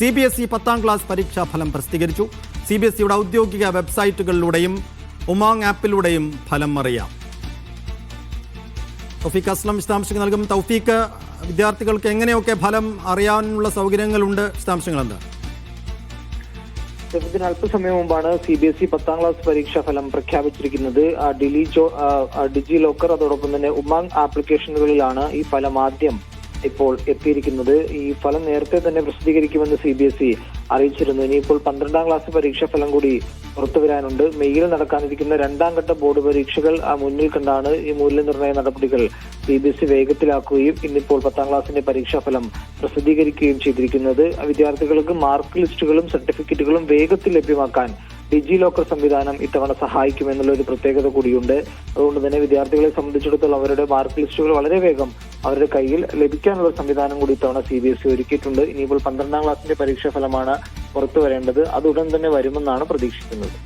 CBSE 10ാം class പരീക്ഷാഫലം പ്രസിദ്ധീകരിച്ചു. CBSEയുടെ ഔദ്യോഗിക വെബ്സൈറ്റുകളിലൂടെയും ഉമാങ് ആപ്പിലൂടെയും ഫലം അറിയാം. തൗഫീഖ് അസ്ലം വിശദാംശങ്ങൾ നൽകും. തൗഫീഖ്, വിദ്യാർത്ഥികൾക്ക് എങ്ങനെയൊക്കെ ഫലം അറിയാനുള്ള സൗകര്യങ്ങളുണ്ട്? വിശദാംശങ്ങൾ എന്താ? ഇതിന് അല്പസമയം മുമ്പാണ് CBSE 10ാം ക്ലാസ് പരീക്ഷാ ഫലം പ്രഖ്യാപിച്ചിരിക്കുന്നത്. ഡിജി ലോക്കർ അതോടൊപ്പം തന്നെ ഉമാങ് ആപ്ലിക്കേഷനുകളിലാണ് ഈ ഫലം ആദ്യം ഇപ്പോൾ എത്തിയിരിക്കുന്നത്. ഈ ഫലം നേരത്തെ തന്നെ പ്രസിദ്ധീകരിക്കുമെന്ന് CBSE അറിയിച്ചിരുന്നു. ഇനിയിപ്പോൾ 12ാം ക്ലാസ് പരീക്ഷാ ഫലം കൂടി പുറത്തുവരാനുണ്ട്. മെയ്യിൽ നടക്കാനിരിക്കുന്ന 2ാം ഘട്ട ബോർഡ് പരീക്ഷകൾ മുന്നിൽ കണ്ടാണ് ഈ മൂല്യനിർണ്ണയ നടപടികൾ CBSE വേഗത്തിലാക്കുകയും ഇന്നിപ്പോൾ 10ാം ക്ലാസിന്റെ പരീക്ഷാഫലം പ്രസിദ്ധീകരിക്കുകയും ചെയ്തിരിക്കുന്നത്. വിദ്യാർത്ഥികൾക്ക് മാർക്ക് ലിസ്റ്റുകളും സർട്ടിഫിക്കറ്റുകളും വേഗത്തിൽ ലഭ്യമാക്കാൻ ഡിജി ലോക്കർ സംവിധാനം ഇത്തവണ സഹായിക്കുമെന്നുള്ള ഒരു പ്രത്യേകത കൂടിയുണ്ട്. അതുകൊണ്ട് തന്നെ വിദ്യാർത്ഥികളെ സംബന്ധിച്ചിടത്തോളം അവരുടെ മാർക്ക് ലിസ്റ്റുകൾ വളരെ വേഗം അവരുടെ കയ്യിൽ ലഭിക്കാനുള്ള സംവിധാനം കൂടി ഇത്തവണ CBSE ഒരുക്കിയിട്ടുണ്ട്. ഇനിയിപ്പോൾ 12ാം ക്ലാസിന്റെ പരീക്ഷാ ഫലമാണ് പുറത്തു വരേണ്ടത്. അത് ഉടൻ തന്നെ വരുമെന്നാണ് പ്രതീക്ഷിക്കുന്നത്.